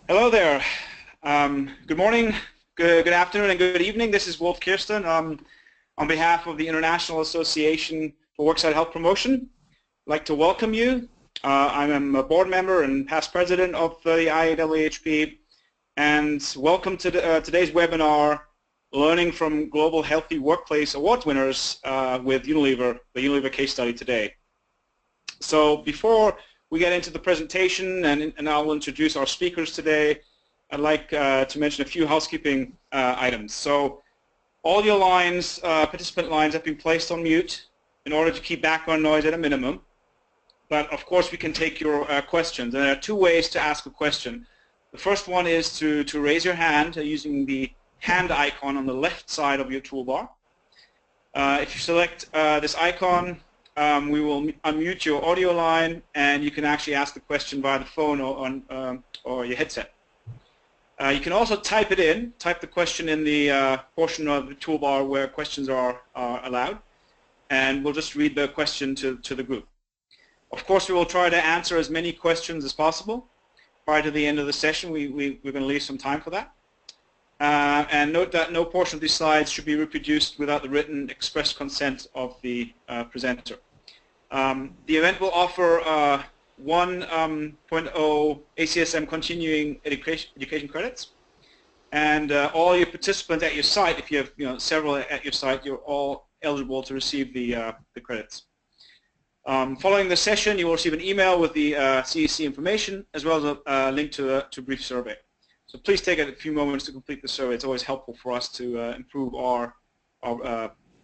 Hello there. Good morning, good afternoon, and good evening. This is Wolf Kirsten on behalf of the International Association for Worksite Health Promotion. I'd like to welcome you. I'm a board member and past president of the IAWHP, and welcome to today's webinar, Learning from Global Healthy Workplace Award Winners with Unilever, the Unilever case study today. So before we get into the presentation, and I will introduce our speakers today, I'd like to mention a few housekeeping items. So all your lines, participant lines, have been placed on mute in order to keep background noise at a minimum. But of course we can take your questions. And there are two ways to ask a question. The first one is to raise your hand using the hand icon on the left side of your toolbar. If you select this icon, we will unmute your audio line, and you can actually ask the question via the phone or your headset. You can also type the question in the portion of the toolbar where questions are allowed, and we'll just read the question to the group. Of course, we will try to answer as many questions as possible. Prior to the end of the session, we're going to leave some time for that. And note that no portion of these slides should be reproduced without the written express consent of the presenter. The event will offer 1.0 ACSM continuing education credits, and all your participants at your site, if you have several at your site, you're all eligible to receive the credits. Following the session, you will receive an email with the CEC information as well as a link to a brief survey. So please take a few moments to complete the survey. It's always helpful for us to improve our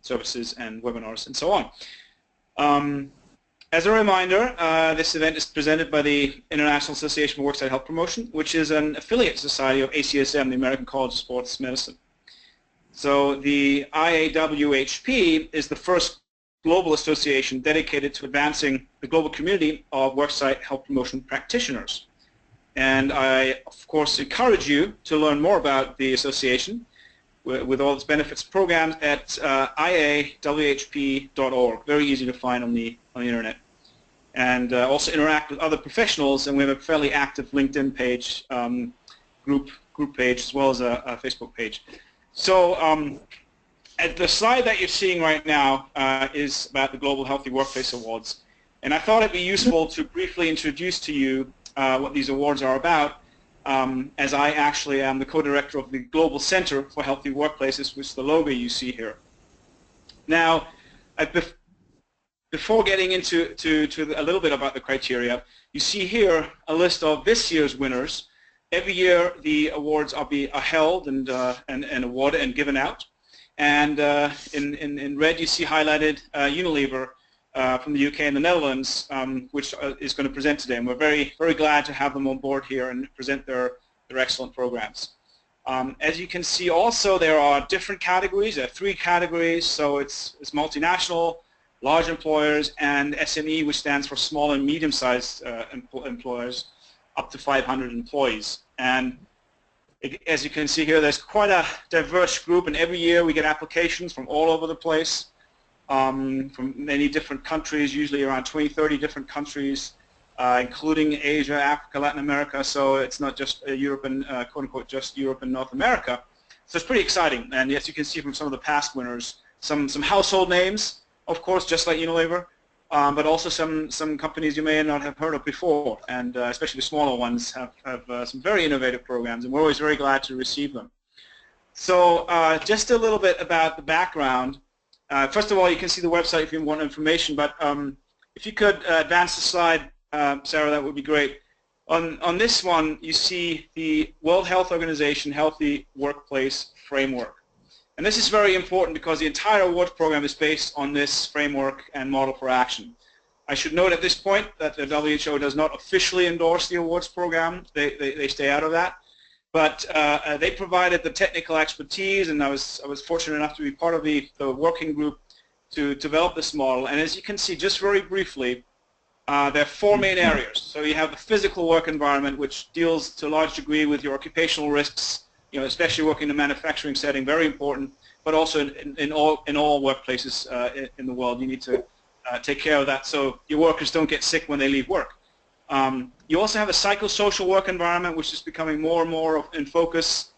services and webinars and so on. As a reminder, this event is presented by the International Association for Worksite Health Promotion, which is an affiliate society of ACSM, the American College of Sports Medicine. So the IAWHP is the first global association dedicated to advancing the global community of worksite health promotion practitioners. And I, of course, encourage you to learn more about the association with all its benefits programs at iawhp.org. Very easy to find on the internet. And also interact with other professionals, and we have a fairly active LinkedIn page, group page, as well as a Facebook page. So the slide that you're seeing right now is about the Global Healthy Workplace Awards. And I thought it'd be useful to briefly introduce to you what these awards are about, as I actually am the co-director of the Global Center for Healthy Workplaces, which is the logo you see here. Now, before getting into a little bit about the criteria, you see here a list of this year's winners. Every year the awards are held and awarded and given out. And in red you see highlighted Unilever from the UK and the Netherlands, which is going to present today. And we're very, very glad to have them on board here and present their excellent programs. As you can see also, there are different categories. There are 3 categories, so it's multinational, large employers, and SME, which stands for small and medium-sized employers, up to 500 employees. And as you can see here, there's quite a diverse group, and every year we get applications from all over the place, from many different countries, usually around 20-30 different countries, including Asia, Africa, Latin America. So it's not just Europe and quote-unquote just Europe and North America. So it's pretty exciting. And as you can see from some of the past winners, some household names, of course, just like Unilever, but also some companies you may not have heard of before, and especially the smaller ones have some very innovative programs, and we're always very glad to receive them. So just a little bit about the background. First of all, you can see the website if you want information, but if you could advance the slide, Sarah, that would be great. On this one, you see the World Health Organization Healthy Workplace Framework. And this is very important because the entire awards program is based on this framework and model for action. I should note at this point that the WHO does not officially endorse the awards program. They stay out of that. But they provided the technical expertise, and I was fortunate enough to be part of the working group to develop this model. And as you can see, just very briefly, there are 4 main areas. So you have the physical work environment, which deals to a large degree with your occupational risks, especially working in a manufacturing setting, very important, but also in all workplaces in the world, you need to take care of that so your workers don't get sick when they leave work. You also have a psychosocial work environment, which is becoming more and more in focus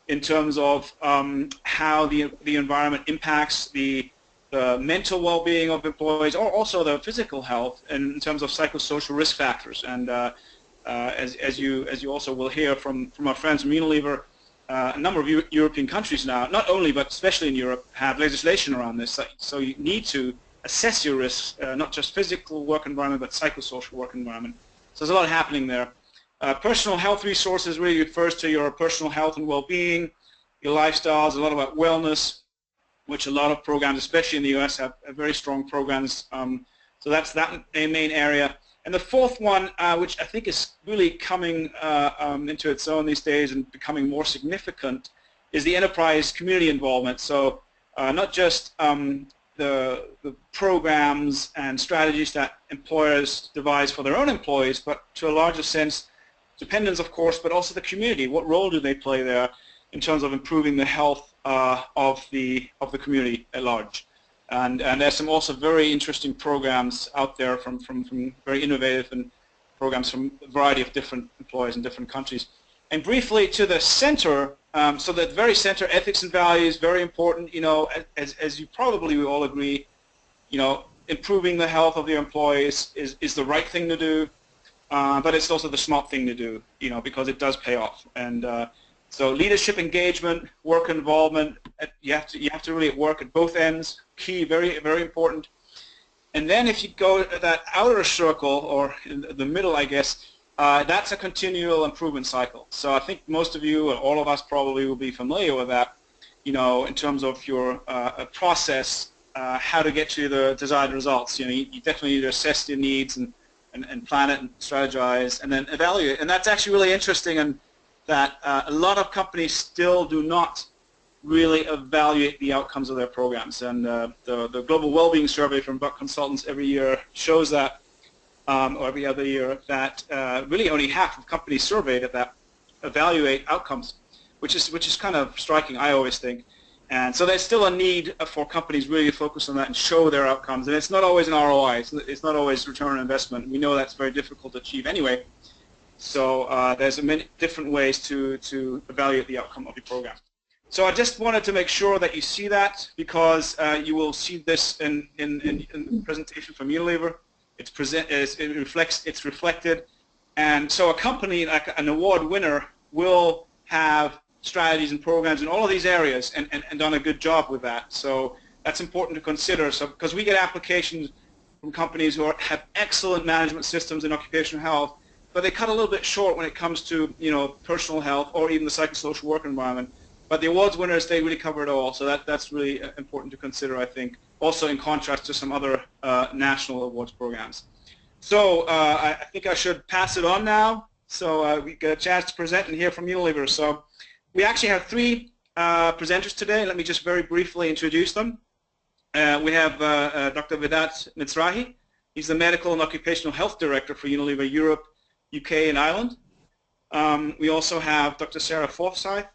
in terms of how the environment impacts the mental well-being of employees, or also the physical health in terms of psychosocial risk factors. And as you also will hear from our friends from Unilever, a number of European countries now, not only but especially in Europe, have legislation around this. So you need to assess your risks, not just physical work environment, but psychosocial work environment. So there's a lot happening there. Personal health resources really refers to your personal health and well-being, your lifestyles, a lot about wellness, which a lot of programs, especially in the US, have very strong programs. So that's that main area. And the fourth one, which I think is really coming into its own these days and becoming more significant, is the enterprise community involvement. So not just the programs and strategies that employers devise for their own employees, but to a larger sense, dependents, of course, but also the community. What role do they play there in terms of improving the health of the community at large? And there's some also very interesting programs out there from very innovative and programs from a variety of different employers in different countries. And briefly to the center, so the very center, ethics and values, very important. You know, as you probably will all agree, you know, improving the health of your employees is the right thing to do, but it's also the smart thing to do, you know, because it does pay off. And so leadership engagement, work involvement, you have to really work at both ends. Key, very, very important. And then if you go to that outer circle, or in the middle, I guess, that's a continual improvement cycle. So I think most of you, or all of us probably, will be familiar with that, you know, in terms of your process, how to get to the desired results. You know, you definitely need to assess your needs and plan it and strategize and then evaluate. And that's actually really interesting, and that a lot of companies still do not really evaluate the outcomes of their programs. And the Global Wellbeing Survey from Buck Consultants every year shows that, or every other year, that really only half of companies surveyed that evaluate outcomes, which is kind of striking, I always think. And so there's still a need for companies really to focus on that and show their outcomes. And it's not always an ROI. It's not always return on investment. We know that's very difficult to achieve anyway. So there's many different ways to evaluate the outcome of your program. So I just wanted to make sure that you see that, because you will see this in the presentation from Unilever. It's reflected, and so a company like an award winner will have strategies and programs in all of these areas and done a good job with that. So that's important to consider. So because we get applications from companies who have excellent management systems in occupational health, but they cut a little bit short when it comes to, you know, personal health or even the psychosocial work environment. But the awards winners, they really cover it all. So that's really important to consider, I think, also in contrast to some other national awards programs. So I think I should pass it on now. So we get a chance to present and hear from Unilever. So we actually have three presenters today. Let me just very briefly introduce them. We have Dr. Vedat Mizrahi. He's the Medical and Occupational Health Director for Unilever Europe, UK, and Ireland. We also have Dr. Sarah Forsyth,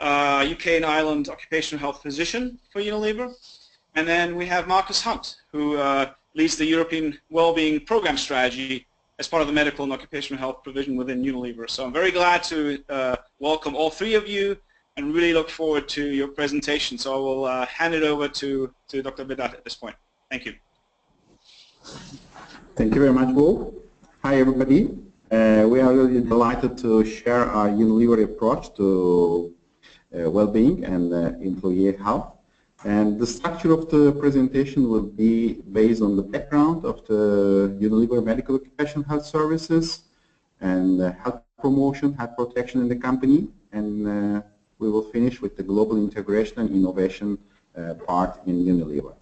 UK and Ireland Occupational Health Physician for Unilever. And then we have Marcus Hunt, who leads the European Wellbeing Program Strategy as part of the Medical and Occupational Health provision within Unilever. So I'm very glad to welcome all three of you and really look forward to your presentation. So I will hand it over to Dr. Vedat at this point. Thank you. Thank you very much, Bo. Hi, everybody. We are really delighted to share our Unilever approach to well-being and employee health. And the structure of the presentation will be based on the background of the Unilever Medical Occupational Health Services and health promotion, health protection in the company. And we will finish with the global integration and innovation part in Unilever.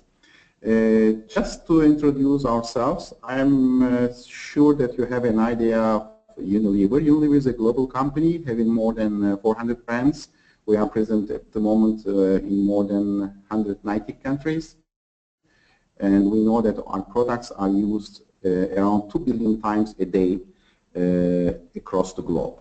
Just to introduce ourselves, I'm sure that you have an idea of Unilever. Unilever is a global company having more than 400 brands. We are present at the moment in more than 190 countries. And we know that our products are used around 2 billion times a day across the globe.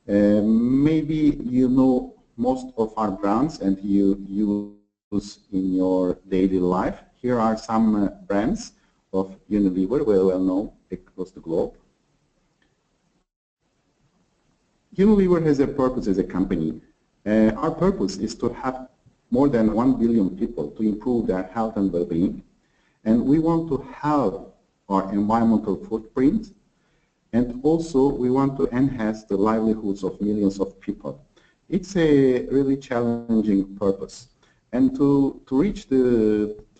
Maybe you know most of our brands and you use in your daily life. Here are some brands of Unilever, well known across the globe. Unilever has a purpose as a company. Our purpose is to have more than 1 billion people to improve their health and well-being. And we want to help our environmental footprint, and also we want to enhance the livelihoods of millions of people. It's a really challenging purpose. And to reach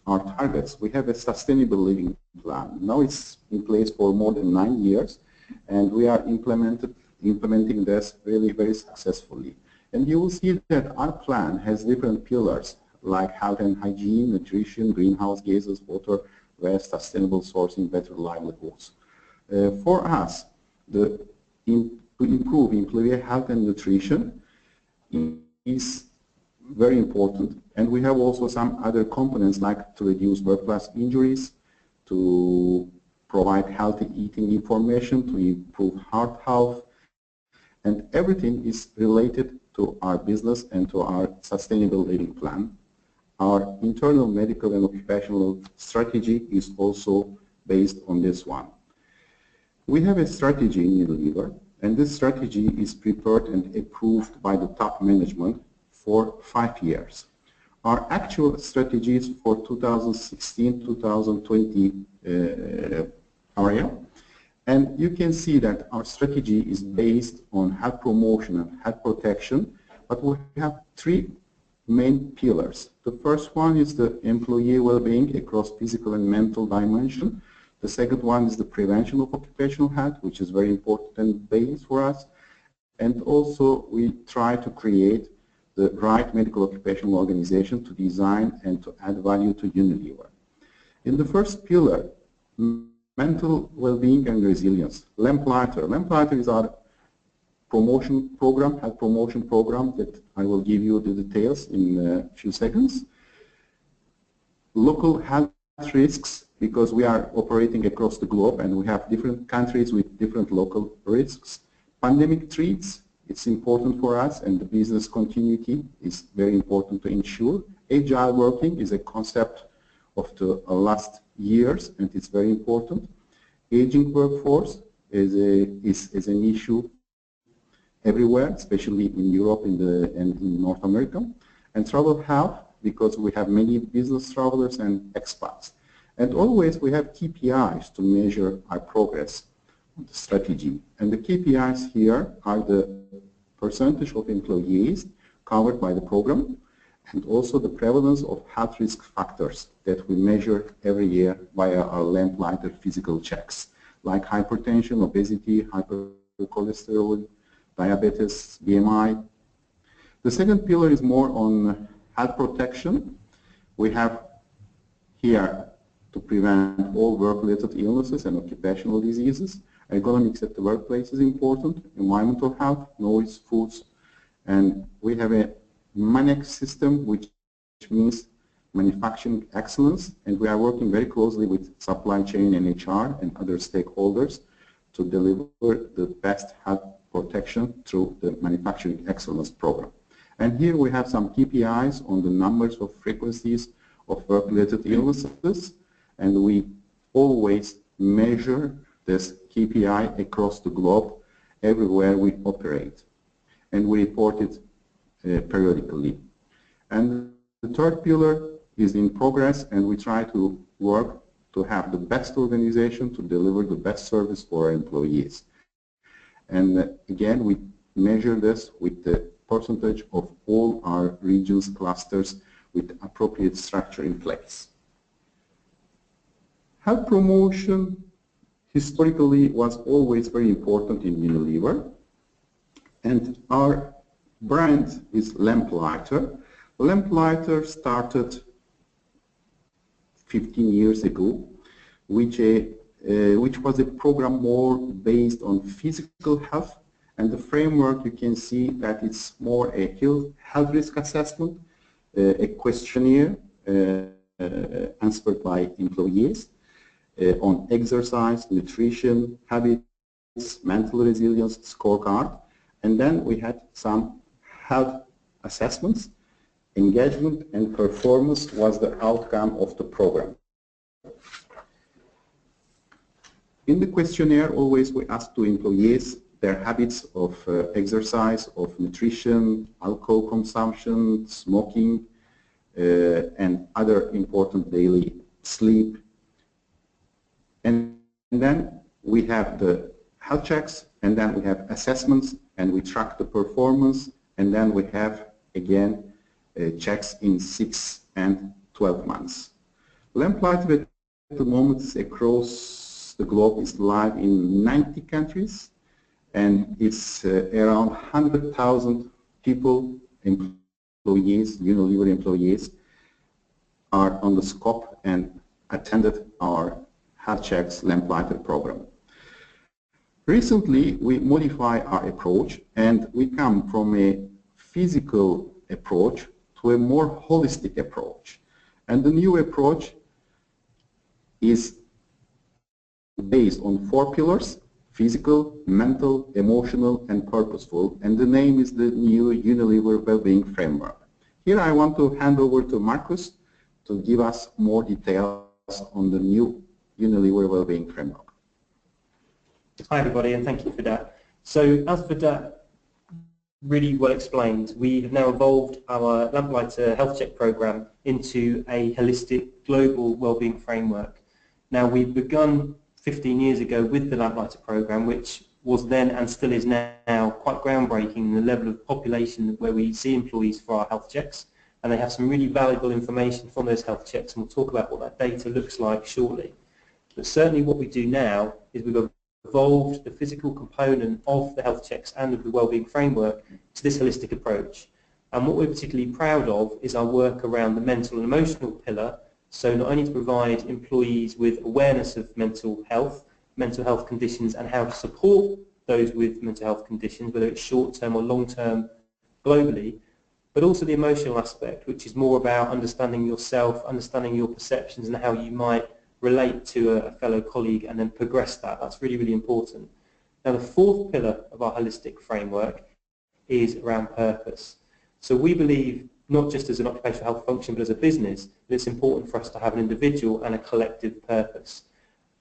our targets, we have a sustainable living plan. Now it's in place for more than 9 years, and we are implementing this really very successfully. And you will see that our plan has different pillars like health and hygiene, nutrition, greenhouse gases, water, waste, sustainable sourcing, better livelihoods. For us, to improve employee health and nutrition is very important, and we have also some other components like to reduce workplace injuries, to provide healthy eating information, to improve heart health, and everything is related to our business and to our sustainable living plan. Our internal medical and occupational strategy is also based on this one. We have a strategy in Unilever, and this strategy is prepared and approved by the top management for 5 years. Our actual strategies for 2016-2020 area, and you can see that our strategy is based on health promotion and health protection, but we have 3 main pillars. The first one is the employee well-being across physical and mental dimension. The second one is the prevention of occupational health, which is very important base for us. And also we try to create the right medical occupational organization to design and to add value to Unilever. In the first pillar, mental well-being and resilience, Lamplighter. Lamplighter is our promotion program, health promotion program that I will give you the details in a few seconds. Local health risks, because we are operating across the globe and we have different countries with different local risks. Pandemic threats, it's important for us, and the business continuity is very important to ensure. Agile working is a concept of the last years, and it's very important. Aging workforce is an issue everywhere, especially in Europe and in North America. And travel health, because we have many business travelers and expats. And always we have KPIs to measure our progress on the strategy. And the KPIs here are the percentage of employees covered by the program, and also the prevalence of health risk factors that we measure every year via our Lamplighter physical checks, like hypertension, obesity, hypercholesterol, diabetes, BMI. The second pillar is more on health protection. We have here to prevent all work-related illnesses and occupational diseases. Ergonomics at the workplace is important, environmental health, noise, foods, and we have a MANEX system, which means manufacturing excellence, and we are working very closely with supply chain and HR and other stakeholders to deliver the best health protection through the manufacturing excellence program. And here we have some KPIs on the numbers of frequencies of work-related illnesses, and we always measure this KPI across the globe everywhere we operate, and we report it periodically. And the third pillar is in progress, and we try to work to have the best organization to deliver the best service for our employees. And again, we measure this with the percentage of all our regions, clusters, with appropriate structure in place. Health promotion historically was always very important in Unilever, and our brand is Lamplighter. Lamplighter started 15 years ago, which was a program more based on physical health, and the framework you can see that it's more a health risk assessment, a questionnaire answered by employees on exercise, nutrition, habits, mental resilience, scorecard, and then we had some health assessments. Engagement and performance was the outcome of the program. In the questionnaire, always we ask to employees their habits of exercise, of nutrition, alcohol consumption, smoking, and other important daily sleep. And then we have the health checks, and then we have assessments, and we track the performance, and then we have, again, checks in 6 and 12 months. Lamplighter at the moment is across the globe, is live in 90 countries, and it's around 100,000 people, employees, Unilever employees, are on the scope and attended our health checks Lamplighter program. Recently, we modify our approach, and we come from a physical approach to a more holistic approach. And the new approach is based on 4 pillars: physical, mental, emotional, and purposeful, and the name is the new Unilever Wellbeing Framework. Here I want to hand over to Marcus to give us more details on the new Unilever Wellbeing Framework. Hi everybody, and thank you for that. So as for that really well explained, we have now evolved our Lamplighter Health Check program into a holistic global wellbeing framework. Now, we've begun 15 years ago with the Lamplighter program, which was then and still is now quite groundbreaking in the level of population where we see employees for our health checks, and they have some really valuable information from those health checks, and we'll talk about what that data looks like shortly. But certainly what we do now is we've evolved the physical component of the health checks and of the wellbeing framework to this holistic approach. And what we're particularly proud of is our work around the mental and emotional pillar, so not only to provide employees with awareness of mental health conditions and how to support those with mental health conditions, whether it's short-term or long-term globally, but also the emotional aspect, which is more about understanding yourself, understanding your perceptions and how you might relate to a fellow colleague and then progress that. That's really, really important. Now, the 4th pillar of our holistic framework is around purpose. So we believe, not just as an occupational health function, but as a business, that it's important for us to have an individual and a collective purpose.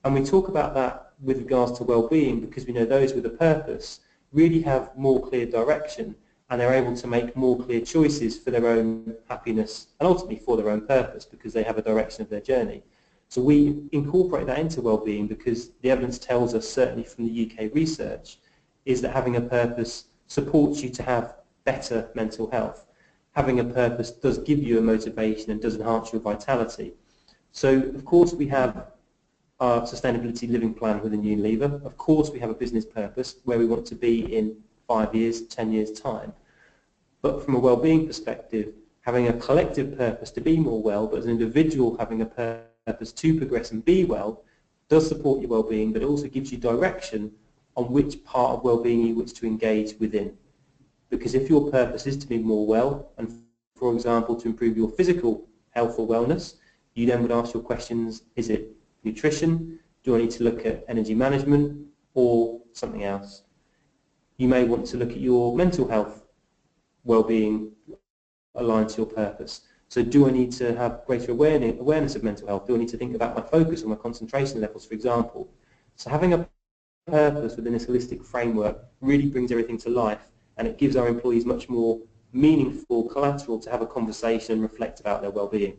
And we talk about that with regards to well-being because we know those with a purpose really have more clear direction, and they're able to make more clear choices for their own happiness and ultimately for their own purpose because they have a direction of their journey. So we incorporate that into well-being because the evidence tells us, certainly from the UK research, is that having a purpose supports you to have better mental health. Having a purpose does give you a motivation and does enhance your vitality. So, of course, we have our sustainability living plan within Unilever. Of course, we have a business purpose where we want to be in 5 years, 10 years' time. But from a well-being perspective, having a collective purpose to be more well, but as an individual having a purpose to progress and be well, does support your well-being, but it also gives you direction on which part of well-being you wish to engage within. Because if your purpose is to be more well, and for example to improve your physical health or wellness, you then would ask your questions, is it nutrition? Do I need to look at energy management or something else? You may want to look at your mental health well-being aligned to your purpose. So do I need to have greater awareness of mental health? Do I need to think about my focus or my concentration levels, for example? So having a purpose within this holistic framework really brings everything to life, and it gives our employees much more meaningful collateral to have a conversation and reflect about their well-being.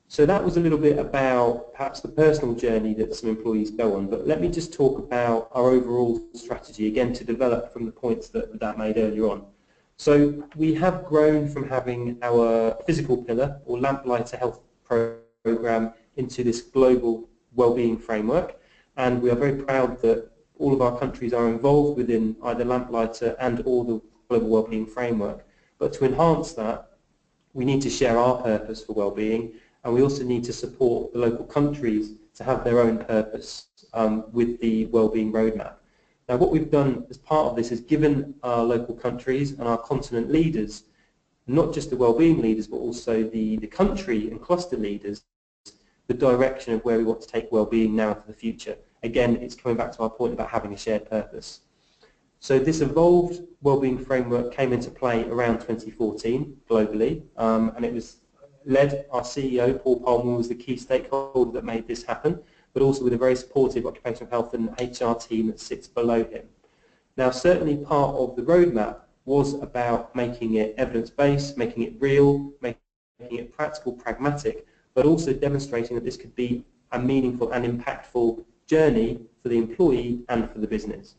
So that was a little bit about perhaps the personal journey that some employees go on, but let me just talk about our overall strategy, again to develop from the points that made earlier on. So we have grown from having our physical pillar or Lamplighter Health program into this global wellbeing framework, and we are very proud that all of our countries are involved within either Lamplighter and or the global wellbeing framework. But to enhance that, we need to share our purpose for wellbeing, and we also need to support the local countries to have their own purpose with the wellbeing roadmap. Now, what we've done as part of this is given our local countries and our continent leaders, not just the wellbeing leaders, but also the country and cluster leaders, the direction of where we want to take wellbeing now into the future. Again, it's coming back to our point about having a shared purpose. So this evolved wellbeing framework came into play around 2014 globally, and it was led, our CEO, Paul Palmer, was the key stakeholder that made this happen. but also with a very supportive occupational health and HR team that sits below him. Now, certainly part of the roadmap was about making it evidence-based, making it real, making it practical, pragmatic, but also demonstrating that this could be a meaningful and impactful journey for the employee and for the business.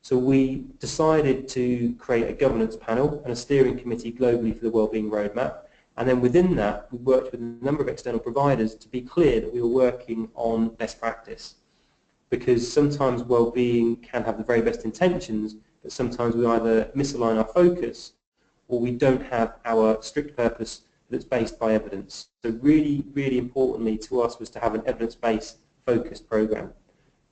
So we decided to create a governance panel and a steering committee globally for the Wellbeing Roadmap. And then within that, we worked with a number of external providers to be clear that we were working on best practice. Because sometimes well-being can have the very best intentions, but sometimes we either misalign our focus or we don't have our strict purpose that's based by evidence. So really, really importantly to us was to have an evidence-based focused program.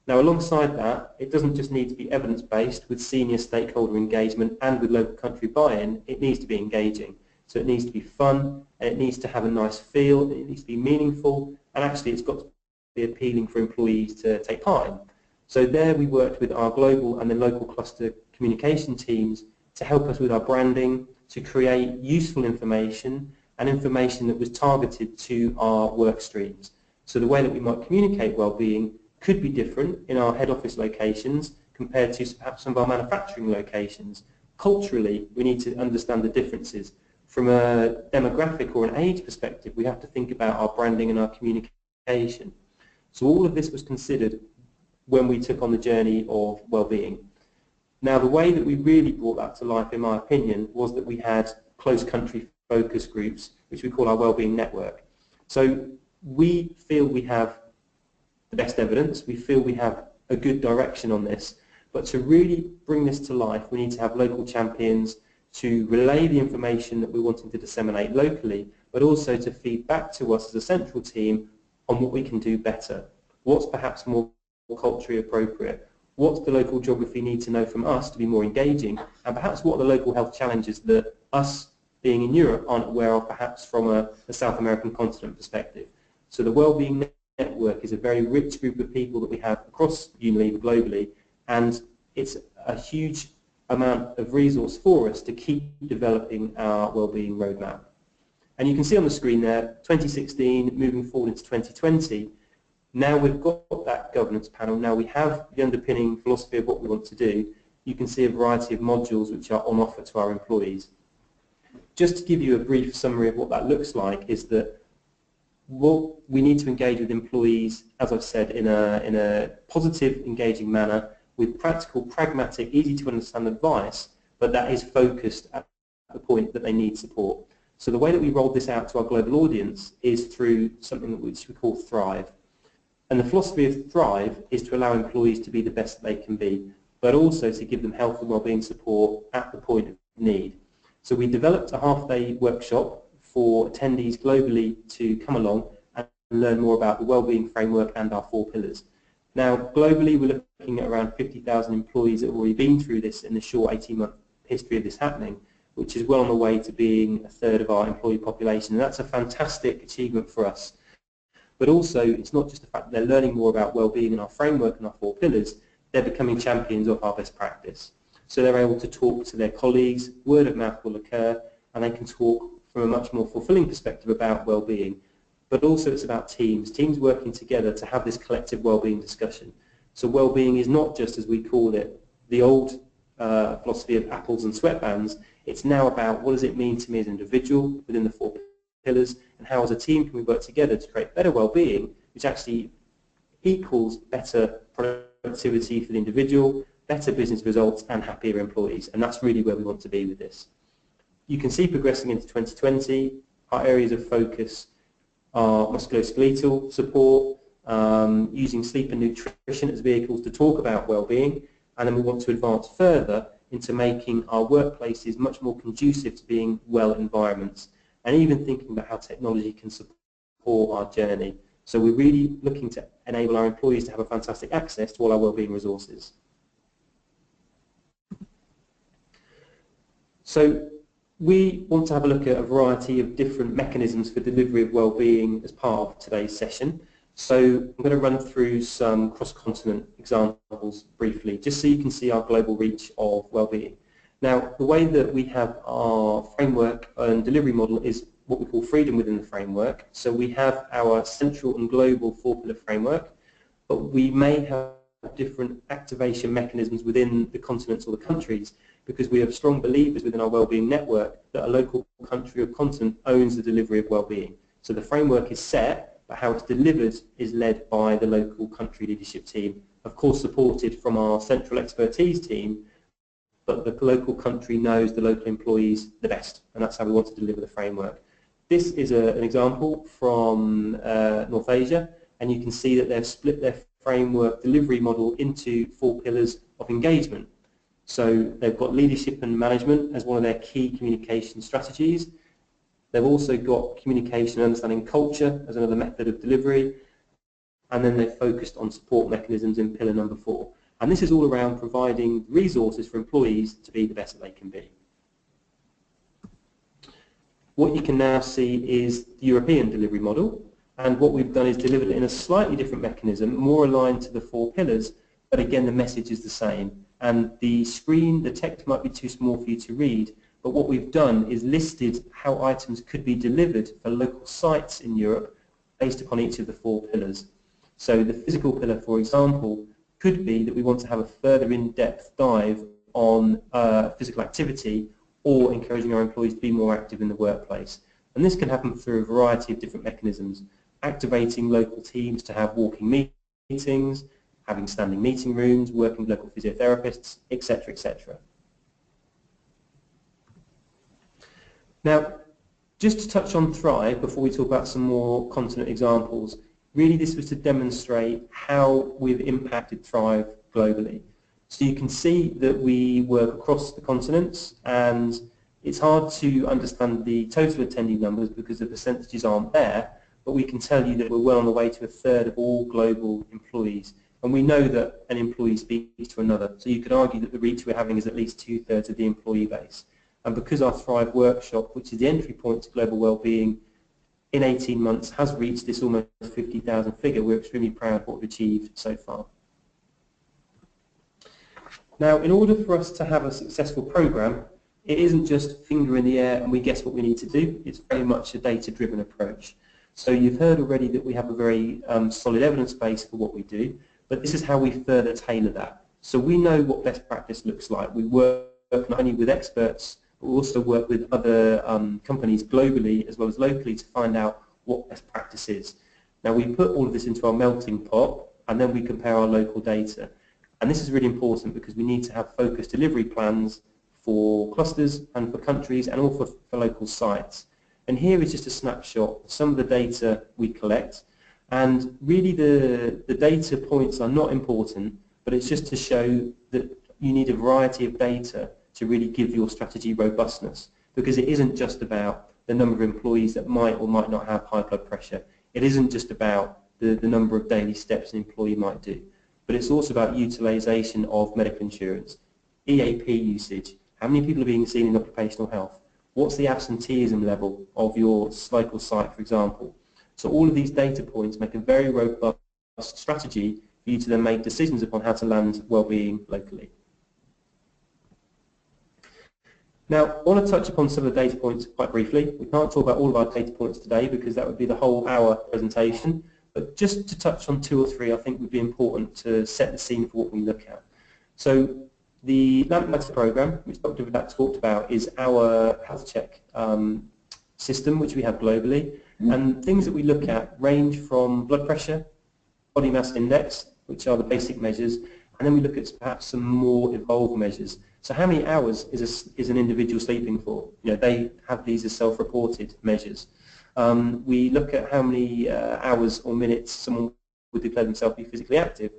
Now, alongside that, it doesn't just need to be evidence-based with senior stakeholder engagement and with local country buy-in. It needs to be engaging. So it needs to be fun, and it needs to have a nice feel, and it needs to be meaningful, and actually it's got to be appealing for employees to take part in. So there we worked with our global and then local cluster communication teams to help us with our branding, to create useful information and information that was targeted to our work streams. So the way that we might communicate well-being could be different in our head office locations compared to perhaps some of our manufacturing locations. Culturally, we need to understand the differences. From a demographic or an age perspective, we have to think about our branding and our communication. So all of this was considered when we took on the journey of well-being. Now, the way that we really brought that to life, in my opinion, was that we had close country focus groups, which we call our Wellbeing Network. So we feel we have the best evidence, we feel we have a good direction on this, but to really bring this to life, we need to have local champions to relay the information that we're wanting to disseminate locally, but also to feed back to us as a central team on what we can do better. What's perhaps more culturally appropriate? What's the local geography need to know from us to be more engaging? And perhaps what are the local health challenges that us being in Europe aren't aware of, perhaps from a South American continent perspective? So the Wellbeing Network is a very rich group of people that we have across Unilever globally, and it's a huge amount of resource for us to keep developing our Wellbeing roadmap. And you can see on the screen there, 2016 moving forward into 2020, now we've got that governance panel, now we have the underpinning philosophy of what we want to do, you can see a variety of modules which are on offer to our employees. Just to give you a brief summary of what that looks like is that we need to engage with employees, as I've said, in a positive, engaging manner with practical, pragmatic, easy to understand advice, but that is focused at the point that they need support. So the way that we rolled this out to our global audience is through something which we call Thrive. And the philosophy of Thrive is to allow employees to be the best they can be, but also to give them health and wellbeing support at the point of need. So we developed a half-day workshop for attendees globally to come along and learn more about the wellbeing framework and our 4 pillars. Now, globally, we're looking at around 50,000 employees that have already been through this in the short 18-month history of this happening, which is well on the way to being a third of our employee population. And that's a fantastic achievement for us. But also, it's not just the fact that they're learning more about wellbeing in our framework and our 4 pillars, they're becoming champions of our best practice. So they're able to talk to their colleagues, word of mouth will occur, and they can talk from a much more fulfilling perspective about well-being. But also it's about teams working together to have this collective well-being discussion. So well-being is not just, as we call it, the old philosophy of apples and sweatbands. It's now about what does it mean to me as an individual within the 4 pillars, and how as a team can we work together to create better well-being, which actually equals better productivity for the individual, better business results, and happier employees. And that's really where we want to be with this. You can see progressing into 2020, our areas of focus are musculoskeletal support, using sleep and nutrition as vehicles to talk about well-being, and then we want to advance further into making our workplaces much more conducive to being well environments, and even thinking about how technology can support our journey. So we're really looking to enable our employees to have a fantastic access to all our well-being resources. So we want to have a look at a variety of different mechanisms for delivery of well-being as part of today's session. So I'm going to run through some cross-continent examples briefly, just so you can see our global reach of well-being. Now, the way that we have our framework and delivery model is what we call freedom within the framework. So we have our central and global 4-pillar framework. but we may have different activation mechanisms within the continents or the countries, because we have strong believers within our wellbeing network that a local country or continent owns the delivery of wellbeing. So the framework is set, but how it's delivered is led by the local country leadership team, of course supported from our central expertise team, but the local country knows the local employees the best, and that's how we want to deliver the framework. This is an example from North Asia, and you can see that they've split their framework delivery model into 4 pillars of engagement. So they've got leadership and management as one of their key communication strategies. They've also got communication and understanding culture as another method of delivery, and then they've focused on support mechanisms in pillar number 4. And this is all around providing resources for employees to be the best that they can be. What you can now see is the European delivery model, and what we've done is delivered it in a slightly different mechanism, more aligned to the 4 pillars, but again the message is the same. And the screen, the text might be too small for you to read, but what we've done is listed how items could be delivered for local sites in Europe based upon each of the 4 pillars. So the physical pillar, for example, could be that we want to have a further in-depth dive on physical activity or encouraging our employees to be more active in the workplace. And this can happen through a variety of different mechanisms, activating local teams to have walking meetings, having standing meeting rooms, working with local physiotherapists, etc., etc. Now, just to touch on Thrive before we talk about some more continent examples, really this was to demonstrate how we've impacted Thrive globally. So you can see that we work across the continents, and it's hard to understand the total attendee numbers because the percentages aren't there, but we can tell you that we're well on the way to 1/3 of all global employees. And we know that an employee speaks to another, so you could argue that the reach we're having is at least 2/3 of the employee base. And because our Thrive workshop, which is the entry point to global wellbeing, in 18 months has reached this almost 50,000 figure, we're extremely proud of what we've achieved so far. Now, in order for us to have a successful program, it isn't just finger in the air and we guess what we need to do. It's very much a data-driven approach. So you've heard already that we have a very solid evidence base for what we do, but this is how we further tailor that. So we know what best practice looks like. We work not only with experts, but we also work with other companies globally as well as locally to find out what best practice is. Now we put all of this into our melting pot and then we compare our local data. And this is really important because we need to have focused delivery plans for clusters and for countries and also for local sites. And here is just a snapshot of some of the data we collect. And really the data points are not important, but it's just to show that you need a variety of data to really give your strategy robustness, because it isn't just about the number of employees that might or might not have high blood pressure. It isn't just about the number of daily steps an employee might do, but it's also about utilization of medical insurance, EAP usage, how many people are being seen in occupational health, what's the absenteeism level of your local site, for example. So all of these data points make a very robust strategy for you to then make decisions upon how to land well-being locally. Now, I want to touch upon some of the data points quite briefly. We can't talk about all of our data points today because that would be the whole hour presentation, but just to touch on 2 or 3 I think would be important to set the scene for what we look at. So the Lamplighter program, which Dr. Vidat talked about, is our health check system which we have globally, and things that we look at range from blood pressure, body mass index, which are the basic measures, and then we look at perhaps some more evolved measures. So how many hours is an individual sleeping for? You know, they have these as self-reported measures. We look at how many hours or minutes someone would declare themselves to be physically active,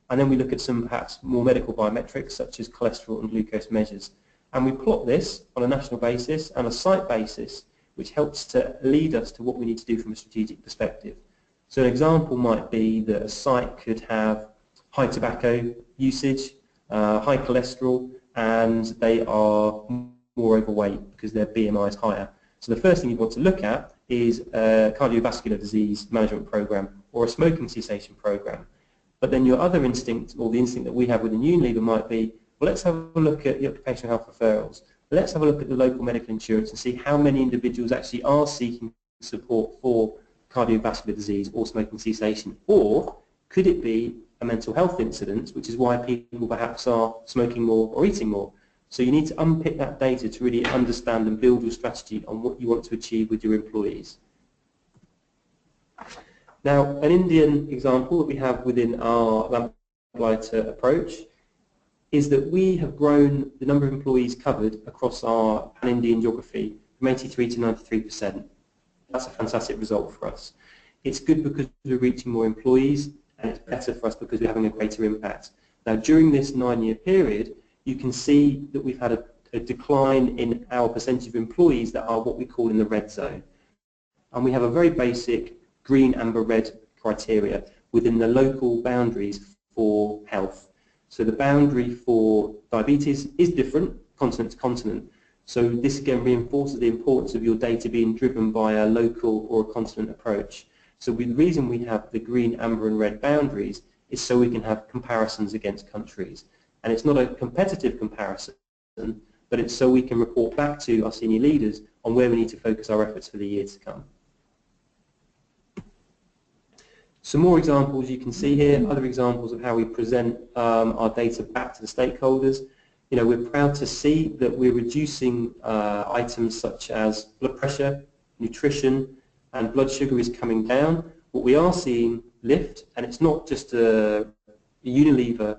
and then we look at some perhaps more medical biometrics such as cholesterol and glucose measures. And we plot this on a national basis and a site basis, which helps to lead us to what we need to do from a strategic perspective. So an example might be that a site could have high tobacco usage, high cholesterol, and they are more overweight because their BMI is higher. So the first thing you want to look at is a cardiovascular disease management program or a smoking cessation program. But then your other instinct, or the instinct that we have within Unilever, might be, well, let's have a look at the occupational health referrals. Let's have a look at the local medical insurance and see how many individuals actually are seeking support for cardiovascular disease or smoking cessation. Or could it be a mental health incident, which is why people perhaps are smoking more or eating more. So you need to unpick that data to really understand and build your strategy on what you want to achieve with your employees. Now, an Indian example that we have within our Lamplighter approach is that we have grown the number of employees covered across our pan-Indian geography from 83 to 93%. That's a fantastic result for us. It's good because we're reaching more employees, and it's better for us because we're having a greater impact. Now, during this 9-year period, you can see that we've had a decline in our percentage of employees that are what we call in the red zone. And we have a very basic green, amber, red criteria within the local boundaries for health. So the boundary for diabetes is different, continent to continent. So this again reinforces the importance of your data being driven by a local or a continent approach. So the reason we have the green, amber and red boundaries is so we can have comparisons against countries. And it's not a competitive comparison, but it's so we can report back to our senior leaders on where we need to focus our efforts for the year to come. Some more examples you can see here, other examples of how we present our data back to the stakeholders. You know, we're proud to see that we're reducing items such as blood pressure, nutrition, and blood sugar is coming down. What we are seeing lift, and it's not just a Unilever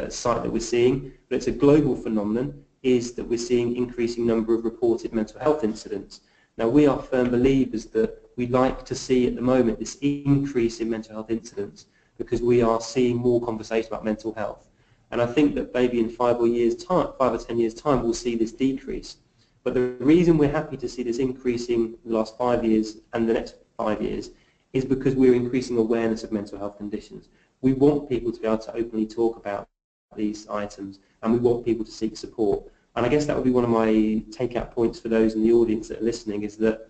site that we're seeing, but it's a global phenomenon, is that we're seeing increasing number of reported mental health incidents. Now, we are firm believers that we like to see at the moment this increase in mental health incidents because we are seeing more conversation about mental health. And I think that maybe in 5 or 10 years' time, we'll see this decrease. But the reason we're happy to see this increasing the last 5 years and the next 5 years is because we're increasing awareness of mental health conditions. We want people to be able to openly talk about these items, and we want people to seek support. And I guess that would be one of my take-out points for those in the audience that are listening, is that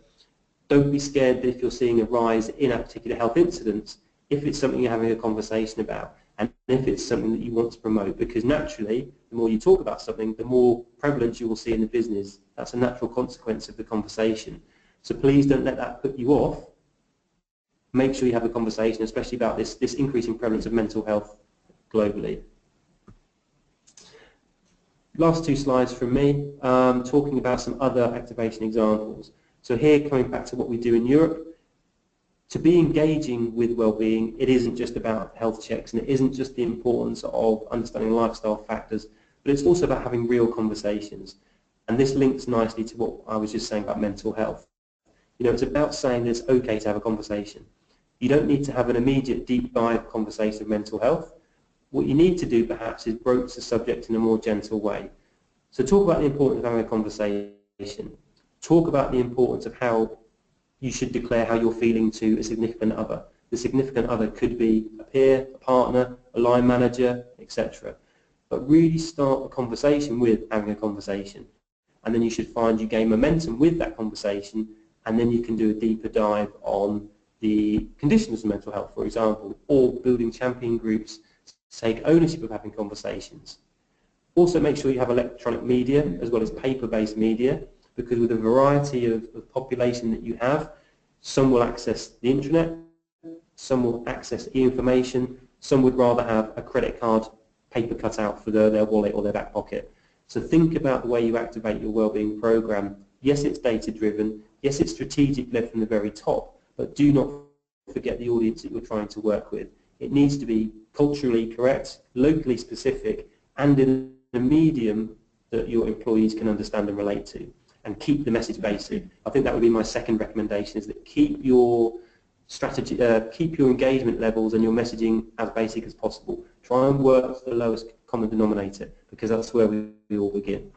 don't be scared that if you're seeing a rise in a particular health incident, if it's something you're having a conversation about, and if it's something that you want to promote, because naturally, the more you talk about something, the more prevalence you will see in the business. That's a natural consequence of the conversation. So please don't let that put you off. Make sure you have a conversation, especially about this increasing prevalence of mental health globally. Last 2 slides from me, talking about some other activation examples. So here, coming back to what we do in Europe, to be engaging with wellbeing, it isn't just about health checks, and it isn't just the importance of understanding lifestyle factors, but it's also about having real conversations. And this links nicely to what I was just saying about mental health. You know, it's about saying that it's okay to have a conversation. You don't need to have an immediate deep dive conversation of mental health. What you need to do perhaps is broach the subject in a more gentle way. So talk about the importance of having a conversation. Talk about the importance of how you should declare how you're feeling to a significant other. The significant other could be a peer, a partner, a line manager, etc. But really start a conversation with having a conversation. And then you should find you gain momentum with that conversation, and then you can do a deeper dive on the conditions of mental health, for example, or building champion groups to take ownership of having conversations. Also make sure you have electronic media as well as paper-based media, because with the variety of population that you have, some will access the intranet, some will access e-information, some would rather have a credit card paper cut out for their wallet or their back pocket. So think about the way you activate your wellbeing program. Yes, it's data-driven. Yes, it's strategic led from the very top, but do not forget the audience that you're trying to work with. It needs to be culturally correct, locally specific, and in a medium that your employees can understand and relate to. And keep the message basic. I think that would be my second recommendation, is that keep your strategy, keep your engagement levels and your messaging as basic as possible. Try and work to the lowest common denominator, because that's where we all begin.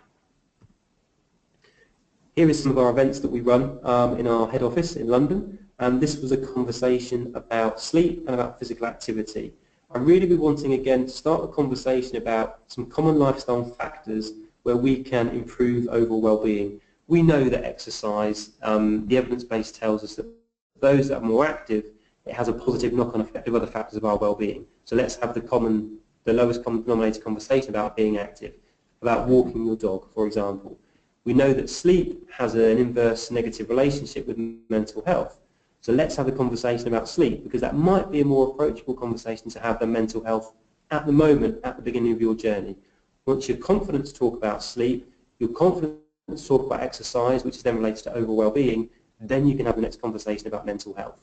Here is some of our events that we run in our head office in London, and this was a conversation about sleep and about physical activity. I really be wanting again to start a conversation about some common lifestyle factors where we can improve overall well-being. We know that exercise, the evidence base tells us that those that are more active, it has a positive knock-on effect of other factors of our well-being. So let's have the lowest common denominator conversation about being active, about walking your dog, for example. We know that sleep has an inverse negative relationship with mental health. So let's have a conversation about sleep, because that might be a more approachable conversation to have than mental health at the moment, at the beginning of your journey. Once you're confident to talk about sleep, you're confident to talk about exercise, which is then related to overall well-being, then you can have the next conversation about mental health.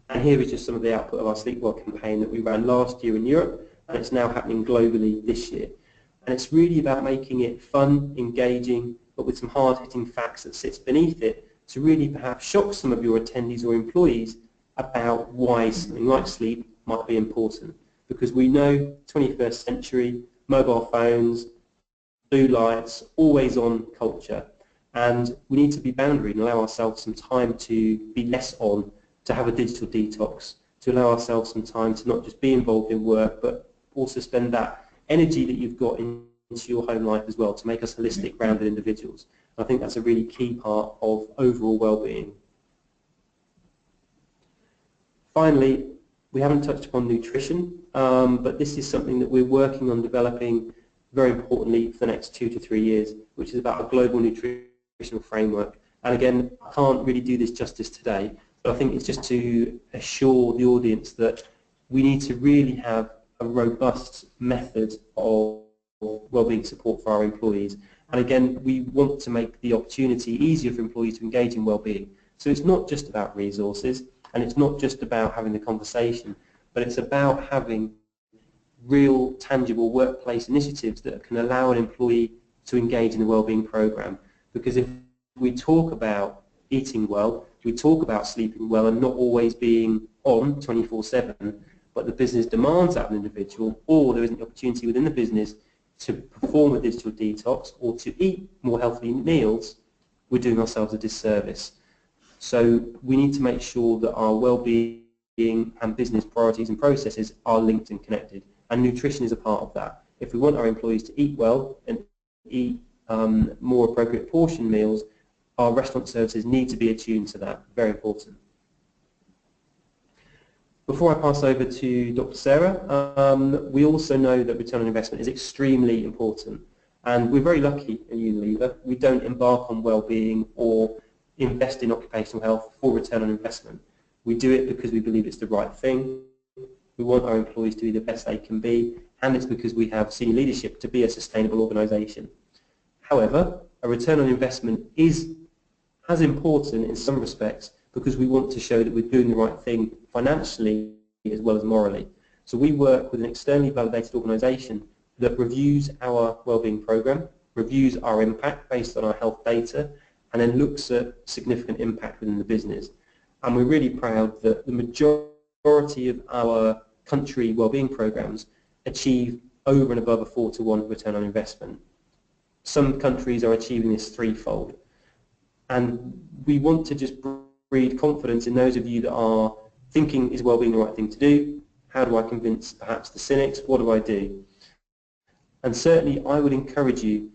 And here is just some of the output of our Sleep Well campaign that we ran last year in Europe, and it's now happening globally this year. And it's really about making it fun, engaging, but with some hard-hitting facts that sits beneath it to really perhaps shock some of your attendees or employees about why something like sleep might be important. Because we know 21st century, mobile phones, blue lights, always on culture, and we need to be boundaried and allow ourselves some time to be less on, to have a digital detox, to allow ourselves some time to not just be involved in work, but also spend that energy that you've got into your home life as well to make us holistic, grounded individuals. I think that's a really key part of overall well-being. Finally, we haven't touched upon nutrition, but this is something that we're working on developing very importantly for the next 2 to 3 years, which is about a global nutritional framework. And again, I can't really do this justice today, but I think it's just to assure the audience that we need to really have a robust method of wellbeing support for our employees. And again, we want to make the opportunity easier for employees to engage in wellbeing. So it's not just about resources, and it's not just about having the conversation, but it's about having real, tangible workplace initiatives that can allow an employee to engage in the wellbeing program. Because if we talk about eating well, we talk about sleeping well and not always being on 24/7, but the business demands that of an individual, or there isn't the opportunity within the business to perform a digital detox or to eat more healthy meals, we're doing ourselves a disservice. So we need to make sure that our well-being and business priorities and processes are linked and connected, and nutrition is a part of that. If we want our employees to eat well and eat more appropriate portion meals, our restaurant services need to be attuned to that. Very important. Before I pass over to Dr. Sarah, we also know that return on investment is extremely important, and we're very lucky at Unilever. We don't embark on well-being or invest in occupational health for return on investment. We do it because we believe it's the right thing. We want our employees to be the best they can be, and it's because we have senior leadership to be a sustainable organisation. However, a return on investment is as important in some respects because we want to show that we're doing the right thing financially as well as morally. So we work with an externally validated organisation that reviews our wellbeing programme, reviews our impact based on our health data, and then looks at significant impact within the business. And we're really proud that the majority of our country wellbeing programmes achieve over and above a 4-to-1 return on investment. Some countries are achieving this threefold. And we want to just breed confidence in those of you that are thinking, is wellbeing the right thing to do? How do I convince perhaps the cynics? What do I do? And certainly I would encourage you